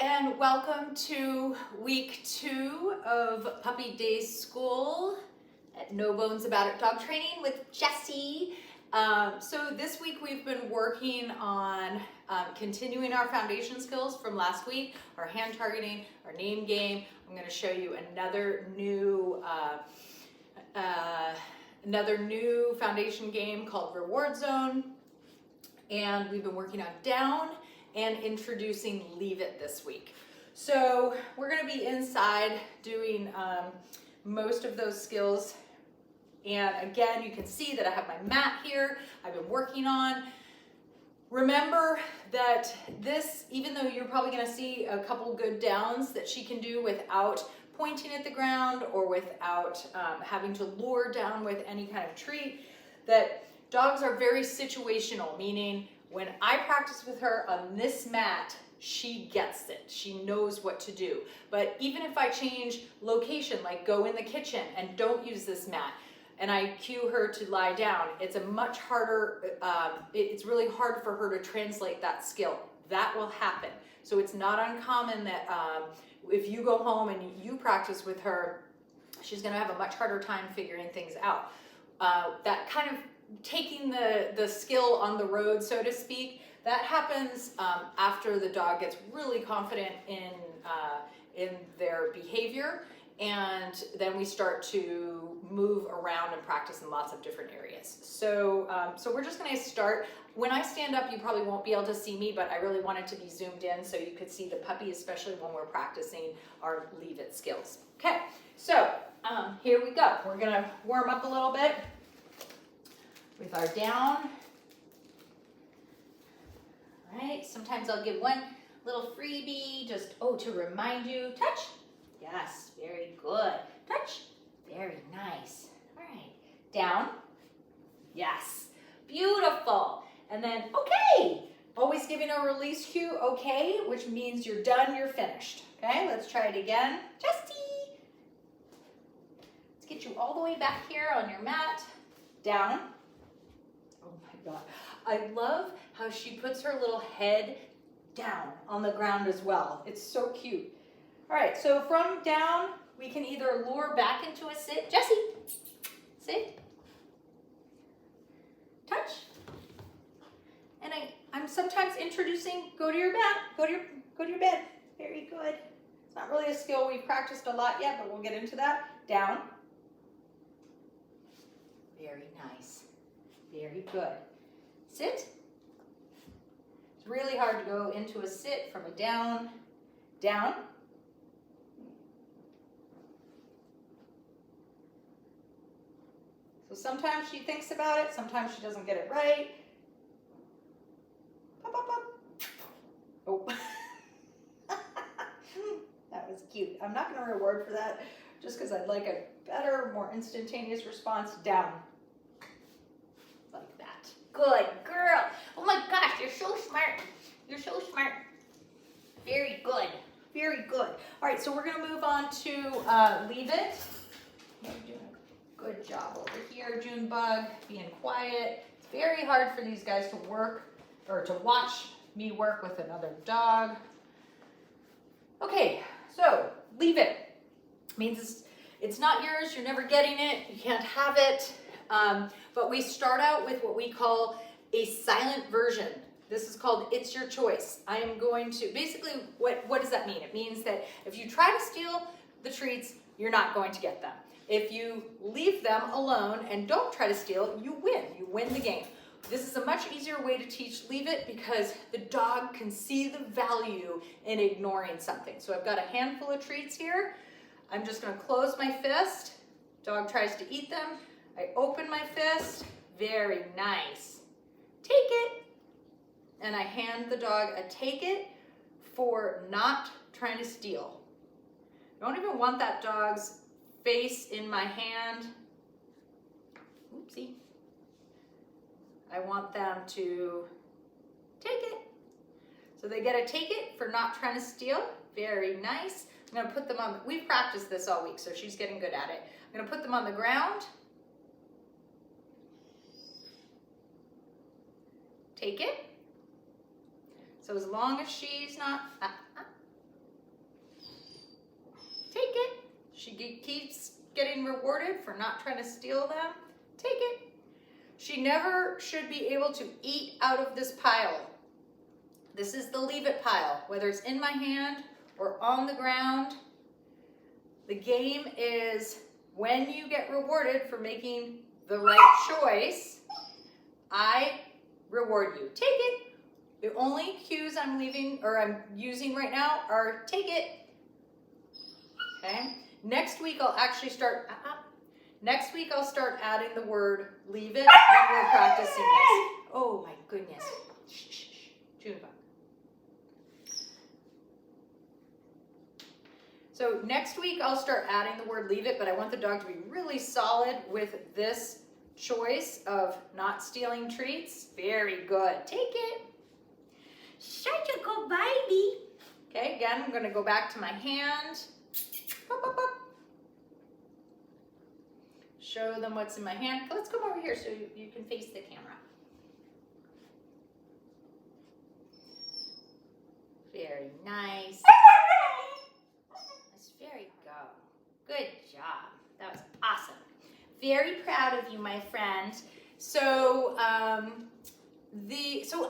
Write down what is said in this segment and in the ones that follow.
and welcome to week 2 of Puppy Day School at No Bones About It Dog Training with Jessie. So this week we've been working on continuing our foundation skills from last week, our hand targeting, our name game. I'm going to show you another new foundation game called Reward Zone, and we've been working on down and introducing Leave It this week. So we're going to be inside doing most of those skills. And again, you can see that I have my mat here I've been working on. Remember that this, even though you're probably going to see a couple good downs that she can do without pointing at the ground or without having to lure down with any kind of treat, that dogs are very situational, meaning when I practice with her on this mat, she gets it. She knows what to do. But even if I change location, like go in the kitchen and don't use this mat, and I cue her to lie down, it's a much harder, it's really hard for her to translate that skill. That will happen. So it's not uncommon that if you go home and you practice with her, she's gonna have a much harder time figuring things out. That kind of taking the skill on the road, so to speak, that happens after the dog gets really confident in their behavior, and then we start to move around and practice in lots of different areas. So we're just going to start. When I stand up, you probably won't be able to see me, but I really wanted to be zoomed in so you could see the puppy, especially when we're practicing our Leave It skills. Okay, so here we go. We're going to warm up a little bit with our down. All right, sometimes I'll give one little freebie, just, to remind you. Touch. Yes, very good. Touch. Very nice. All right, down. Yes, beautiful. And then, okay. Always giving a release cue, okay, which means you're done, you're finished. Okay, let's try it again. Jessie. Let's get you all the way back here on your mat. Down. Oh my God. I love how she puts her little head down on the ground as well. It's so cute. All right, so from down, we can either lure back into a sit. Jessie, sit. Touch. And I'm sometimes introducing, go to your mat, go to your bed. Very good. It's not really a skill we've practiced a lot yet, but we'll get into that. Down. Very nice. Very good. Sit. It's really hard to go into a sit from a down, down. So sometimes she thinks about it, sometimes she doesn't get it right. Pop, pop, pop. Oh. That was cute. I'm not going to reward for that just because I'd like a better, more instantaneous response. Down. Like that. Good girl. Oh my gosh, you're so smart. You're so smart. Very good. Very good. All right, so we're going to move on to Leave It. You're doing a good job over here, Junebug, being quiet. It's very hard for these guys to work or to watch me work with another dog. Okay, so Leave It means it's not yours. You're never getting it. You can't have it. But we start out with what we call a silent version. This is called It's Your Choice. I am going to, basically, what does that mean? It means that if you try to steal the treats, you're not going to get them. If you leave them alone and don't try to steal, you win. You win the game. This is a much easier way to teach Leave It because the dog can see the value in ignoring something. So I've got a handful of treats here. I'm just going to close my fist. Dog tries to eat them. I open my fist. Very nice. Take it. And I hand the dog a take it for not trying to steal. I don't even want that dog's face in my hand. Oopsie. I want them to take it. So they get a take it for not trying to steal. Very nice. I'm going to put them on, we've practiced this all week, so she's getting good at it. I'm going to put them on the ground. Take it. So as long as she's not, She keeps getting rewarded for not trying to steal them. Take it. She never should be able to eat out of this pile. This is the leave it pile, whether it's in my hand or on the ground. The game is when you get rewarded for making the right choice, I reward you. Take it. The only cues I'm using right now are take it. Okay. Next week I'll actually start. Next week I'll start adding the word leave it when we're practicing this. Oh my goodness. Shh, shh, shh. Junebug. So next week I'll start adding the word leave it, but I want the dog to be really solid with this choice of not stealing treats. Very good. Take it. Such a good baby. Okay, again, I'm going to go back to my hand. Pop, pop, pop. Show them what's in my hand. Let's come over here so you can face the camera. Very nice. That's very good job. That was awesome. Very proud of you, my friend. So,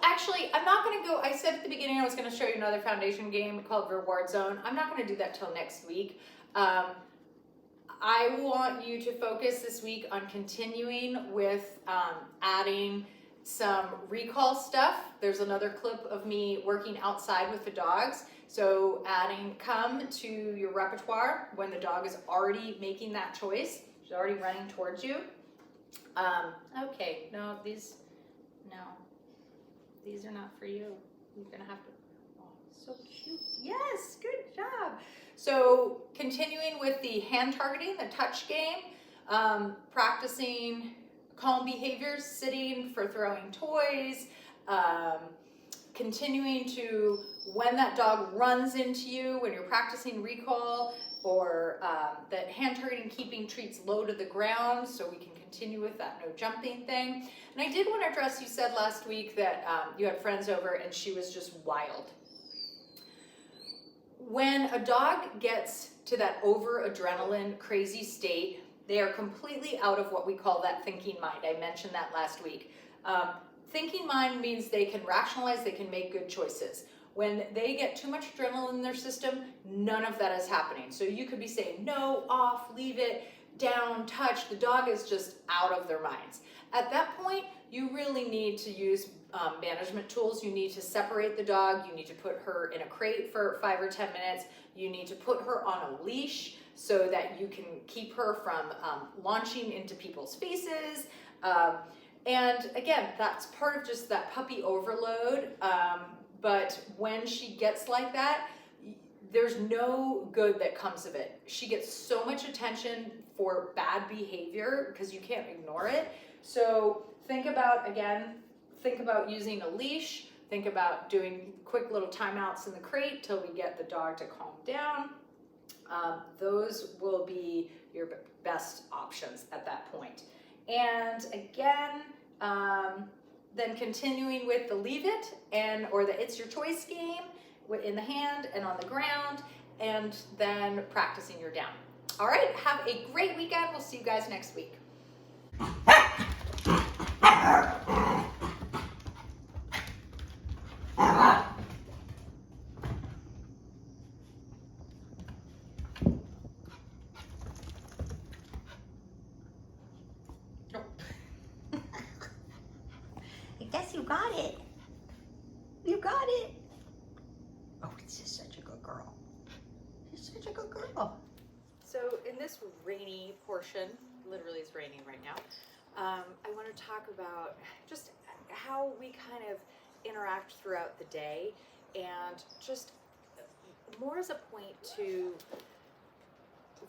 actually, I'm not going to go. I said at the beginning I was going to show you another foundation game called Reward Zone. I'm not going to do that till next week. I want you to focus this week on continuing with adding some recall stuff. There's another clip of me working outside with the dogs. So adding come to your repertoire when the dog is already making that choice. She's already running towards you. Okay, no, these are not for you. You're gonna have to, oh, so cute. Yes, good job. So continuing with the hand targeting, the touch game, practicing calm behaviors, sitting for throwing toys, continuing to, when that dog runs into you, when you're practicing recall, or that hand targeting, keeping treats low to the ground so we can continue with that no jumping thing. And I did want to address, you said last week that you had friends over and she was just wild. When a dog gets to that over adrenaline crazy state, they are completely out of what we call that thinking mind. I mentioned that last week. Thinking mind means they can rationalize, they can make good choices. When they get too much adrenaline in their system, none of that is happening. So you could be saying no, off, leave it, down, touch. The dog is just out of their minds. At that point, you really need to use management tools. You need to separate the dog. You need to put her in a crate for 5 or 10 minutes. You need to put her on a leash so that you can keep her from launching into people's faces. And again, that's part of just that puppy overload. But when she gets like that, there's no good that comes of it. She gets so much attention for bad behavior because you can't ignore it. So think about using a leash. Think about doing quick little timeouts in the crate till we get the dog to calm down. Those will be your best options at that point. And again, then continuing with the leave it or the it's your choice game in the hand and on the ground, and then practicing your down. All right, have a great weekend. We'll see you guys next week. I guess you got it. You got it. Oh, this is such a good girl. She's such a good girl. So in this rainy portion, literally it's raining right now, I want to talk about just how we kind of interact throughout the day, and just more as a point to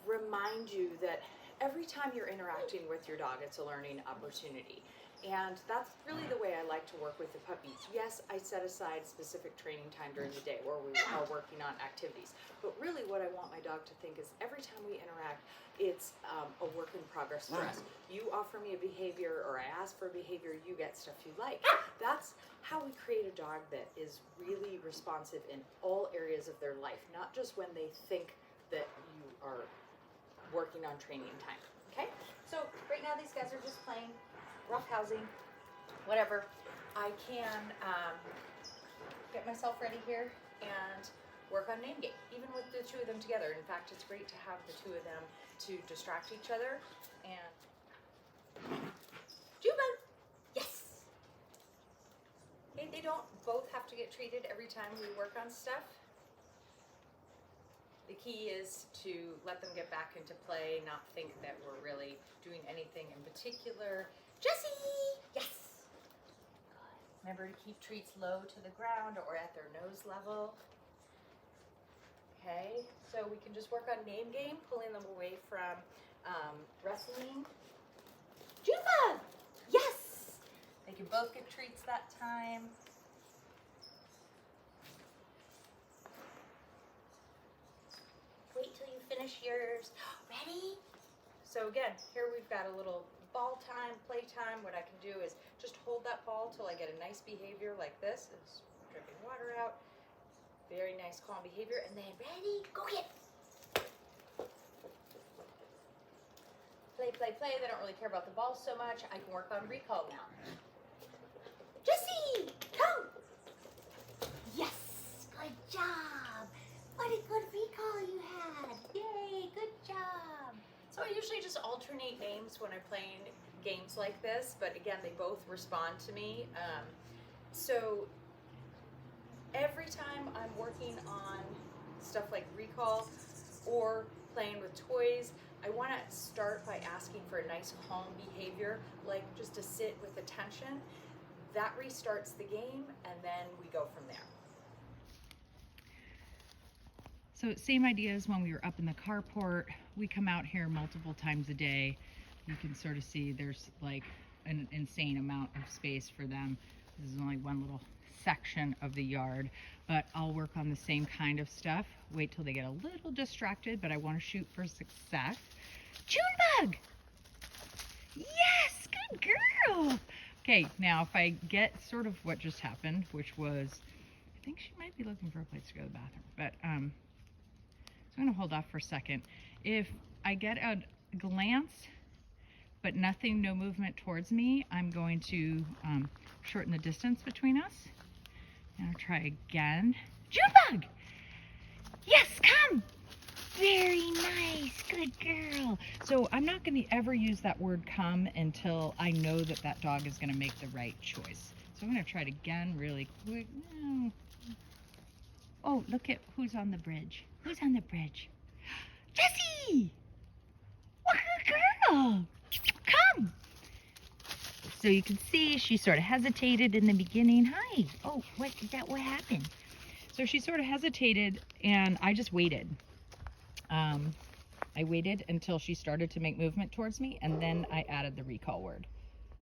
remind you that every time you're interacting with your dog, it's a learning opportunity. And that's really the way I like to work with the puppies. Yes, I set aside specific training time during the day where we are working on activities. But really what I want my dog to think is every time we interact, it's a work in progress for us. You offer me a behavior, or I ask for a behavior, you get stuff you like. That's how we create a dog that is really responsive in all areas of their life, not just when they think that you are working on training time. Okay, so right now these guys are just playing roughhousing, whatever. I can get myself ready here and work on name game, even with the two of them together. In fact, it's great to have the two of them to distract each other. And Juba, yes. Okay, they don't both have to get treated every time we work on stuff. The key is to let them get back into play, not think that we're really doing anything in particular. Jessie, yes. Good. Remember to keep treats low to the ground or at their nose level. Okay, so we can just work on name game, pulling them away from wrestling. Juba, yes. They can both get treats that time. Wait till you finish yours. Ready? So again, here we've got a little ball time, play time. What I can do is just hold that ball till I get a nice behavior like this. It's dripping water out. Very nice, calm behavior. And then ready, go get. Play, play, play. They don't really care about the ball so much. I can work on recall now. Jessie, come. Yes, good job. What a good recall you had. Yay, good job. So I usually just alternate names when I'm playing games like this, but again, they both respond to me. So every time I'm working on stuff like recall or playing with toys, I want to start by asking for a nice calm behavior, like just to sit with attention. That restarts the game, and then we go from there. So same idea as when we were up in the carport. We come out here multiple times a day. You can sort of see there's like an insane amount of space for them. This is only one little section of the yard, but I'll work on the same kind of stuff. Wait till they get a little distracted, but I want to shoot for success. Junebug! Yes, good girl! Okay, now if I get sort of what just happened, which was, I think she might be looking for a place to go to the bathroom, but so I'm going to hold off for a second. If I get a glance, but nothing, no movement towards me, I'm going to shorten the distance between us. And I'll try again. Junebug! Yes, come! Very nice, good girl. So I'm not going to ever use that word come until I know that that dog is going to make the right choice. So I'm going to try it again really quick. Oh, look at who's on the bridge. Who's on the bridge? Jessie! What a girl! Come! So you can see she sort of hesitated in the beginning. Hi. Oh, what is that? What happened? So she sort of hesitated, and I just waited. I waited until she started to make movement towards me, and then I added the recall word.